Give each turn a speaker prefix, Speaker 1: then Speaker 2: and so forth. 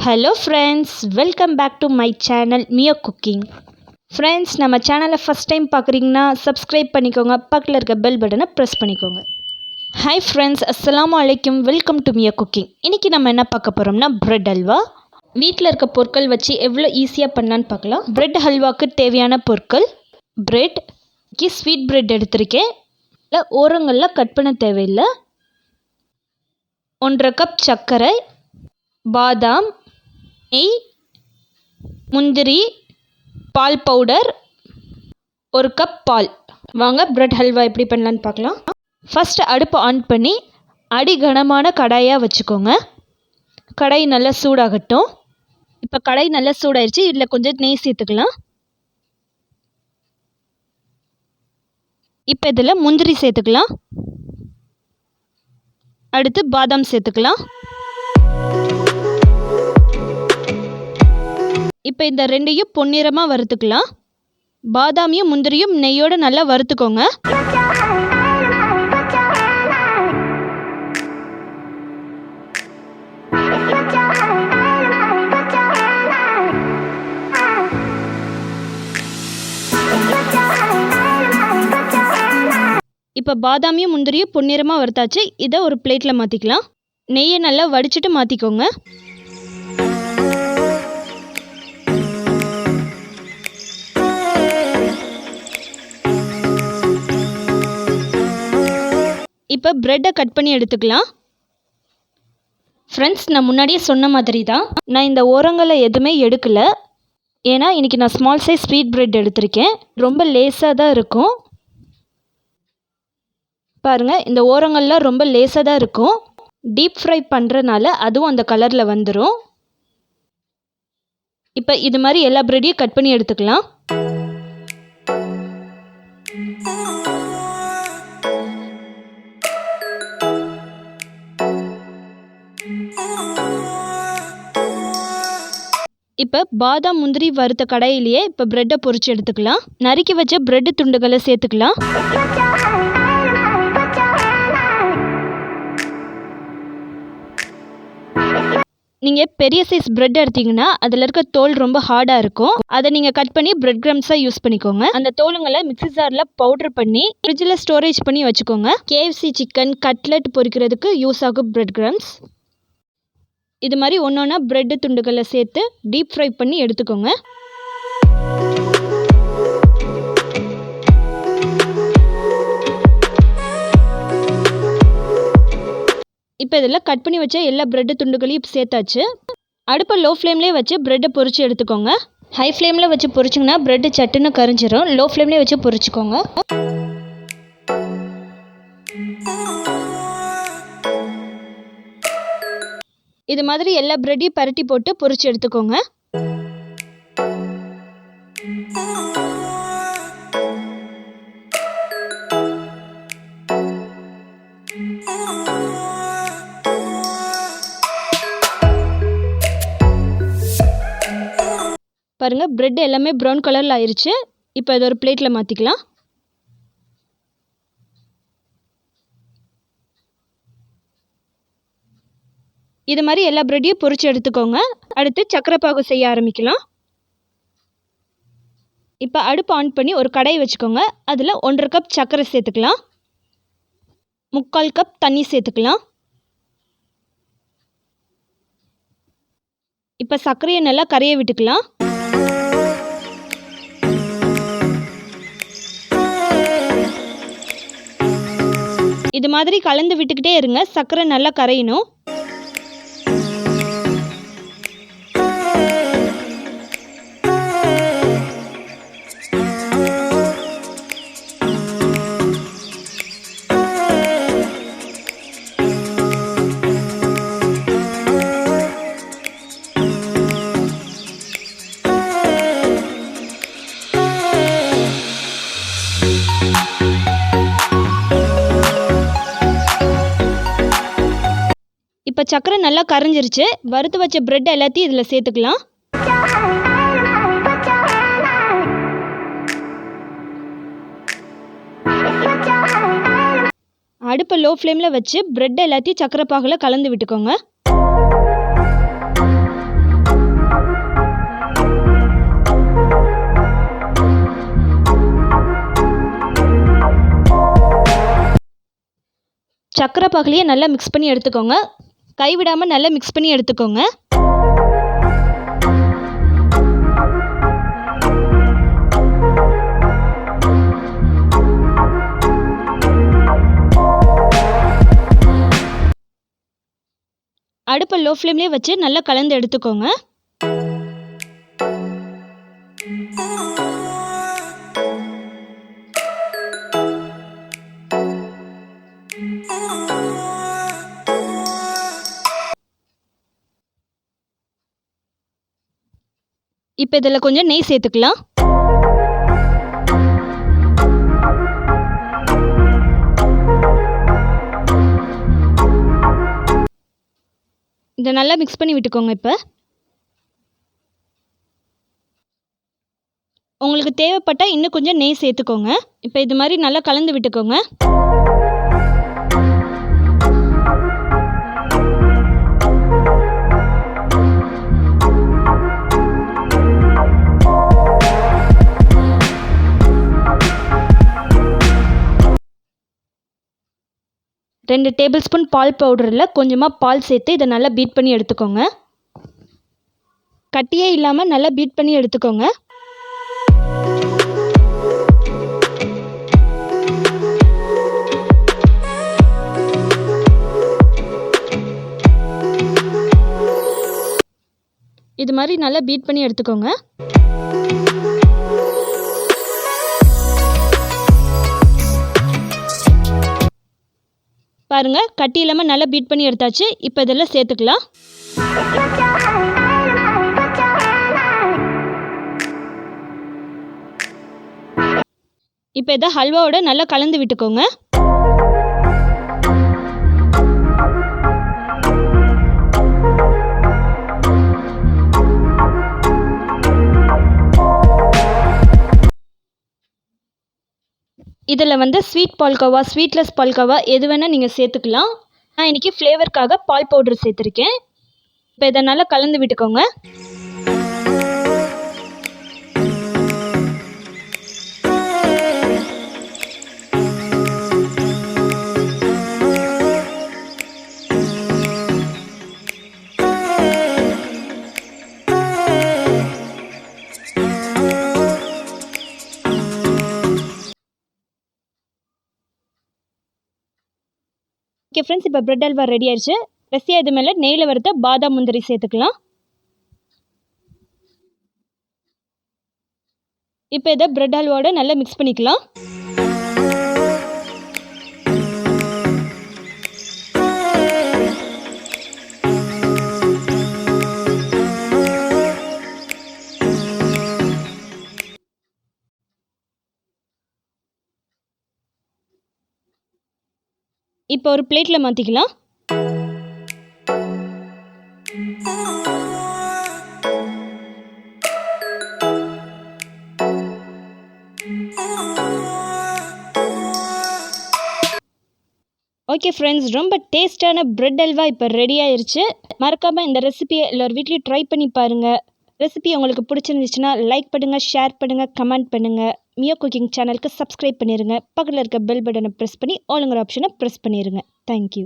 Speaker 1: Hello friends, welcome back to my channel Meawcooking. Friends, நம்ம சேனலை first time பார்க்குறீங்கன்னா subscribe பண்ணிக்கோங்க, பக்கத்தில் இருக்க பெல் பட்டனை ப்ரெஸ் பண்ணிக்கோங்க. ஹாய் ஃப்ரெண்ட்ஸ், அஸ்ஸலாமு அலைக்கும், வெல்கம் டு Meawcooking. இன்றைக்கி நம்ம என்ன பார்க்க போகிறோம்னா பிரெட் ஹல்வா. வீட்டில் இருக்க பொருட்கள் வச்சு எவ்வளோ ஈஸியாக பண்ணலான்னு பார்க்கலாம். பிரெட் ஹல்வாவுக்கு தேவையான பொருட்கள்: பிரெட், ஸ்வீட் பிரெட் எடுத்திருக்கேன், இல்லை ஓரங்களில் கட் பண்ண தேவையில்லை. 1.5 கப் சர்க்கரை, பாதாம், நெய், முந்திரி, பால் பவுடர், 1 கப் பால். வாங்க பிரெட் ஹல்வா எப்படி பண்ணலான்னு பார்க்கலாம். ஃபஸ்ட்டு அடுப்பை ஆன் பண்ணி அடி கனமான கடாயாக வச்சுக்கோங்க. கடாய் நல்லா சூடாகட்டும். இப்போ கடாய் நல்லா சூடாயிடுச்சு. இதில் கொஞ்சம் நெய் சேர்த்துக்கலாம். இப்போ இதில் முந்திரி சேர்த்துக்கலாம். அடுத்து பாதாம் சேர்த்துக்கலாம். இப்போ இந்த ரெண்டையும் பொன்னிறமாக வறுத்துக்கலாம். பாதாமியும் முந்திரியும் நெய்யோடு நல்லா வறுத்துக்கோங்க. இப்போ பாதாமியும் முந்திரியும் பொன்னிறமாக வறுத்தாச்சு. இதை ஒரு பிளேட்டில் மாற்றிக்கலாம். நெய்யை நல்லா வடிச்சிட்டு மாற்றிக்கோங்க. இப்போ ப்ரெட்டை கட் பண்ணி எடுத்துக்கலாம். ஃப்ரெண்ட்ஸ், நான் முன்னாடியே சொன்ன மாதிரி தான், நான் இந்த ஓரங்களை எதுவுமே எடுக்கலை. ஏன்னா இன்றைக்கி நான் ஸ்மால் சைஸ் ஸ்வீட் ப்ரெட் எடுத்திருக்கேன். ரொம்ப லேஸாக தான் இருக்கும். பாருங்கள், இந்த ஓரங்கள்லாம் ரொம்ப லேஸாக தான் இருக்கும். டீப் ஃப்ரை பண்ணுறனால அதுவும் அந்த கலரில் வந்துடும். இப்போ இது மாதிரி எல்லா ப்ரெட்டையும் கட் பண்ணி எடுத்துக்கலாம். இப்போ பாதாம் முந்திரி வறுத்த கடாயிலேயே இப்போ ப்ரெட்டை பொரிச்சு எடுத்துக்கலாம். நறுக்கி வச்ச ப்ரெட்டு துண்டுகளை சேர்த்துக்கலாம். நீங்கள் பெரிய சைஸ் ப்ரெட் எடுத்தீங்கன்னா அதில் இருக்க தோல் ரொம்ப ஹார்டாக இருக்கும். அதை நீங்கள் கட் பண்ணி ப்ரெட் க்ரம்ஸாக யூஸ் பண்ணிக்கோங்க. அந்த தோலுங்களை மிக்ஸி ஜாரில் பவுடர் பண்ணி ஃப்ரிட்ஜில் ஸ்டோரேஜ் பண்ணி வச்சுக்கோங்க. KFC சிக்கன், கட்லெட் பொரிக்கிறதுக்கு யூஸ் ஆகும் ப்ரெட் க்ரம்ஸ். இது மாதிரி ஒன்றொன்னா ப்ரெட்டு துண்டுகளை சேர்த்து டீப் ஃப்ரை பண்ணி எடுத்துக்கோங்க. இப்போ இதில் கட் பண்ணி வச்ச எல்லா ப்ரெட்டு துண்டுகளையும் சேர்த்தாச்சு. அடுப்பை லோ ஃப்ளேம்லேயே வச்சு ப்ரெட்டை பொரிச்சு எடுத்துக்கோங்க. ஹை ஃப்ளேமில் வச்சு பொரிச்சிங்கன்னா ப்ரெட்டு சட்டுன்னு கரிஞ்சிடும். லோ ஃப்ளேம்லேயே வச்சு பொரிச்சுக்கோங்க. இது மாதிரி எல்லா ப்ரெட்டையும் பரட்டி போட்டு பொரிச்சு எடுத்துக்கோங்க. பாருங்க, ப்ரெட் எல்லாமே ப்ரௌன் கலரில் ஆயிடுச்சு. இப்போ இதை ஒரு பிளேட்டில் மாற்றிக்கலாம். இது மாதிரி எல்லா ப்ரெட்டையும் பொரிச்சு எடுத்துக்கோங்க. அடுத்து சர்க்கரை பாகு செய்ய ஆரம்பிக்கலாம். இப்போ அடுப்பு ஆன் பண்ணி ஒரு கடாய் வச்சுக்கோங்க. அதில் 1.5 கப் சர்க்கரை சேர்த்துக்கலாம். 3/4 கப் தண்ணி சேர்த்துக்கலாம். இப்போ சர்க்கரையை நல்லா கரைய விட்டுக்கலாம். இது மாதிரி கலந்து விட்டுக்கிட்டே இருங்க. சர்க்கரை நல்லா கரையணும். இப்போ சர்க்கரை நல்லா கரைஞ்சிருச்சு. வறுத்து வச்ச ப்ரெட் எல்லாத்தையும் இதில் சேர்த்துக்கலாம். அடுப்பை லோ ஃப்ளேமில் வச்சு ப்ரெட் எல்லாத்தையும் சர்க்கரை பாகில் கலந்து விட்டுக்கோங்க. சக்கரை பாகுலையே நல்லா மிக்ஸ் பண்ணி எடுத்துக்கோங்க. கைவிடாமல் நல்லா மிக்ஸ் பண்ணி எடுத்துக்கோங்க. அடுப்பை லோ ஃப்ளேம்லேயே வச்சு நல்லா கலந்து எடுத்துக்கோங்க. இப்போ இதில் கொஞ்சம் நெய் சேர்த்துக்கலாம். இதை நல்லா மிக்ஸ் பண்ணி விட்டுக்கோங்க. இப்போ உங்களுக்கு தேவைப்பட்டால் இன்னும் கொஞ்சம் நெய் சேர்த்துக்கோங்க. இப்போ இது மாதிரி நல்லா கலந்து விட்டுக்கோங்க. ரெண்டு டேபிள் ஸ்பூன் பால் பவுடரில் கொஞ்சமாக பால் சேர்த்து இதை நல்லா பீட் பண்ணி எடுத்துக்கோங்க. கட்டியே இல்லாமல் நல்லா பீட் பண்ணி எடுத்துக்கோங்க. இது மாதிரி நல்லா பீட் பண்ணி எடுத்துக்கோங்க. பாருங்க, கட்டி இல்லாமல் நல்லா பீட் பண்ணி எடுத்தாச்சு. இப்போ இதெல்லாம் சேர்த்துக்கலாம். இப்போ இதை ஹல்வாவோட நல்லா கலந்து விட்டுக்கோங்க. இதில் வந்து ஸ்வீட் பால்கோவா, ஸ்வீட்லெஸ் பால்கோவா எது வேணால் நீங்கள் சேர்த்துக்கலாம். நான் இன்றைக்கி ஃப்ளேவருக்காக பால் பவுடர் சேர்த்துருக்கேன். இப்போ இதை நல்லா கலந்து விட்டுக்கோங்க. ஓகே ஃப்ரெண்ட்ஸ், இப்போ பிரெட் அல்வா ரெடி ஆயிடுச்சு. கடைசியாக இது மேலே நெய்யில் வறுத்த பாதாம் முந்திரி சேர்த்துக்கலாம். இப்போ இதை பிரெட் அல்வாவோட நல்லா மிக்ஸ் பண்ணிக்கலாம். இப்போ ஒரு பிளேட்டில் மாற்றிக்கலாம். ஓகே ஃப்ரெண்ட்ஸ், ரொம்ப டேஸ்டான பிரெட் அல்வா இப்போ ரெடி ஆயிடுச்சு. மறக்காமல் இந்த ரெசிபியை எல்லோரும் வீட்லேயும் ட்ரை பண்ணி பாருங்கள். ரெசிபி உங்களுக்கு பிடிச்சிருந்துச்சுன்னா லைக் பண்ணுங்கள், ஷேர் பண்ணுங்கள், கமெண்ட் பண்ணுங்கள். மியோ குக்கிங் சேனலுக்கு சப்ஸ்கிரைப் பண்ணிடுங்க. பக்கத்தில் இருக்க பெல் பட்டனை ப்ரெஸ் பண்ணி ஆளுங்கிற ஆப்ஷனை ப்ரெஸ் பண்ணிடுங்க. தேங்க்யூ.